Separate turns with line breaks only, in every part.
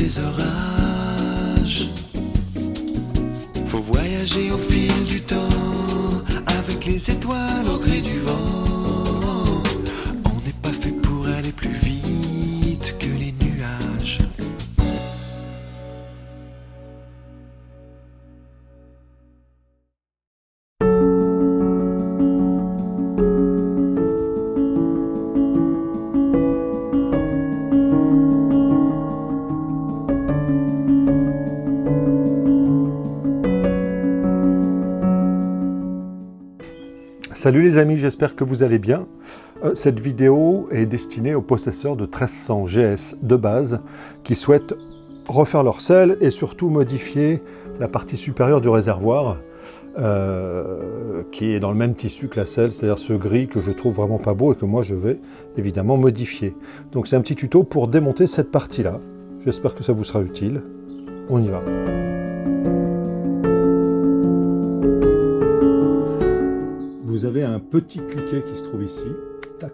ces orages. Faut voyager au fil du temps, avec les étoiles au gré du vent. On n'est pas fait pour aller plus vite que les nuages.
Salut les amis, j'espère que vous allez bien. Cette vidéo est destinée aux possesseurs de 1300 GS de base qui souhaitent refaire leur selle et surtout modifier la partie supérieure du réservoir qui est dans le même tissu que la selle, c'est-à-dire ce gris que je trouve vraiment pas beau et que moi je vais évidemment modifier. Donc c'est un petit tuto pour démonter cette partie-là. J'espère que ça vous sera utile. On y va. Vous avez un petit cliquet qui se trouve ici. Tac.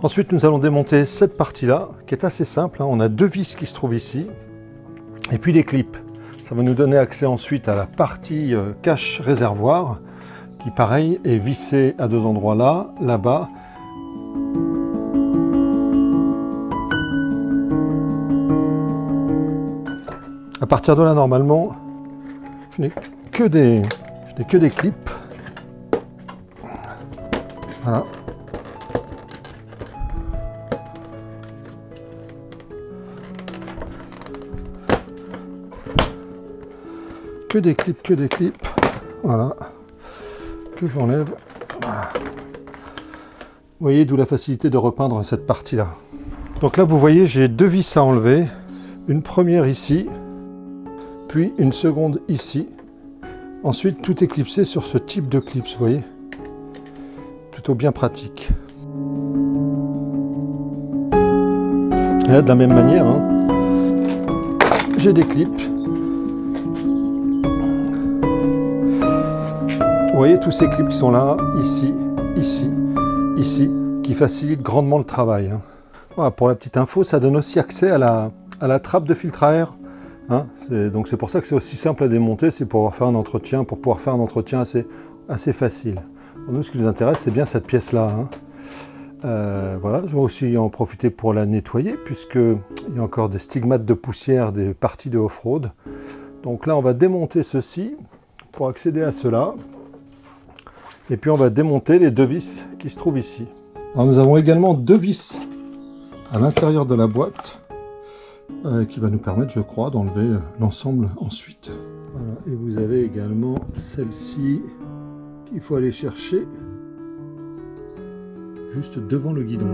Ensuite, nous allons démonter cette partie-là, qui est assez simple. On a deux vis qui se trouvent ici, et puis des clips. Ça va nous donner accès ensuite à la partie cache réservoir, qui pareil est vissée à deux endroits là, là-bas. À partir de là, normalement, je n'ai que des clips. Voilà. Que des clips. Voilà. Que j'enlève. Voilà. Vous voyez, d'où la facilité de repeindre cette partie-là. Donc là, vous voyez, j'ai deux vis à enlever. Une première ici, puis une seconde ici. Ensuite, tout est clipsé sur ce type de clips, vous voyez. Plutôt bien pratique. Et là, de la même manière, j'ai des clips. Vous voyez tous ces clips qui sont là, ici, ici, ici, qui facilitent grandement le travail. Voilà, pour la petite info, ça donne aussi accès à la trappe de filtre à air. Donc c'est pour ça que c'est aussi simple à démonter, c'est pour pouvoir faire un entretien, assez facile. Pour nous, ce qui nous intéresse, c'est bien cette pièce-là. Voilà, je vais aussi en profiter pour la nettoyer, puisqu'il y a encore des stigmates de poussière des parties de off-road. Donc là, on va démonter ceci pour accéder à cela. Et puis on va démonter les deux vis qui se trouvent ici. Alors, nous avons également deux vis à l'intérieur de la boîte. Qui va nous permettre, je crois, d'enlever l'ensemble ensuite. Voilà. Et vous avez également celle-ci qu'il faut aller chercher juste devant le guidon.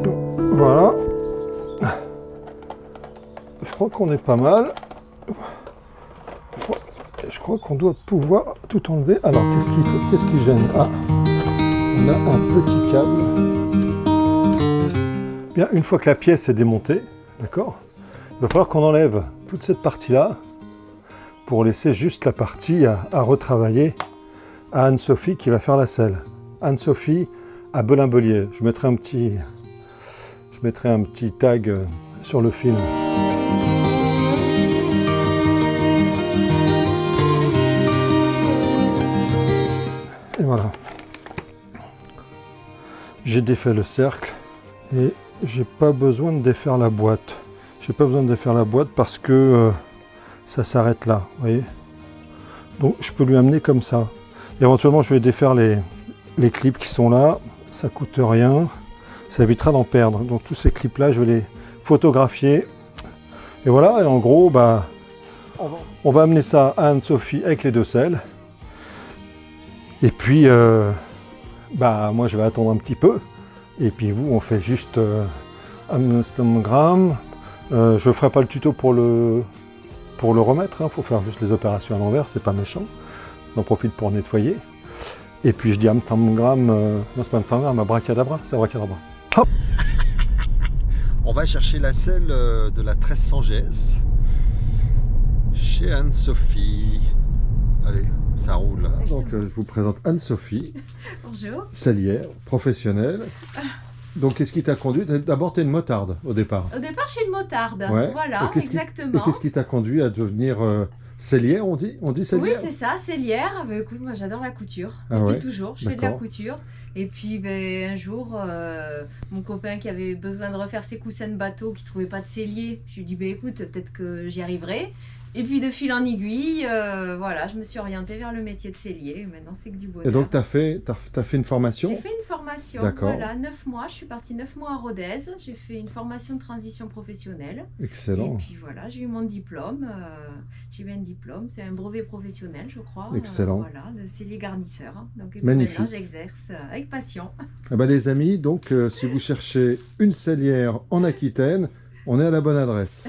Donc, voilà. Je crois qu'on est pas mal. Je crois qu'on doit pouvoir tout enlever. Alors, qu'est-ce qui gêne? Ah, on a un petit câble. Bien, une fois que la pièce est démontée, d'accord, il va falloir qu'on enlève toute cette partie-là pour laisser juste la partie à retravailler à Anne-Sophie qui va faire la selle. Anne-Sophie à Belin-Belier. Je mettrai un petit tag sur le film. Et voilà, j'ai défait le cercle et j'ai pas besoin de défaire la boîte. J'ai pas besoin de défaire la boîte parce que ça s'arrête là, vous voyez. Donc je peux lui amener comme ça. Et éventuellement je vais défaire les clips qui sont là, ça coûte rien, ça évitera d'en perdre. Donc tous ces clips là, je vais les photographier. Et voilà, et en gros, on va amener ça à Anne-Sophie avec les deux selles. Et puis, moi je vais attendre un petit peu. Et puis vous, on fait juste un stomogramme. Je ne ferai pas le tuto pour le remettre. Faut faire juste les opérations à l'envers, c'est pas méchant. J'en profite pour nettoyer. Et puis je dis Amsterdam, non c'est pas Amsterdam, abracadabra, c'est abracadabra. Hop. On va chercher la selle de la 1300 GS chez Anne-Sophie. Allez, ça roule. Donc je vous présente Anne-Sophie,
Bonjour.
sellière, professionnelle. Donc qu'est-ce qui t'a conduit? D'abord, tu es une motarde au départ.
Au départ, je suis une motarde.
Ouais.
Voilà,
Et
exactement.
qu'est-ce qui t'a conduit à devenir sellière, on dit? On dit
Oui,
sellière?
c'est ça, sellière. Bah, écoute, moi j'adore la couture.
Ah
Depuis
ouais,
toujours, je fais de la
d'accord.
couture. Et puis ben, un jour, mon copain qui avait besoin de refaire ses coussins de bateau, qui ne trouvait pas de sellier, je lui ai dit, écoute, peut-être que j'y arriverai. Et puis de fil en aiguille, voilà, je me suis orientée vers le métier de sellier. Maintenant, c'est que du bonheur.
Et donc, tu as fait une formation?
J'ai fait une formation,
D'accord.
voilà, 9 mois. Je suis partie 9 mois à Rodez. J'ai fait une formation de transition professionnelle.
Excellent.
Et puis voilà, j'ai eu mon diplôme. J'ai eu un diplôme, c'est un brevet professionnel, je crois.
Excellent.
Voilà, de sellier garnisseur. Donc, et puis
Magnifique.
maintenant, j'exerce avec passion.
Eh ben, les amis, donc si vous cherchez une sellière en Aquitaine, on est à la bonne adresse.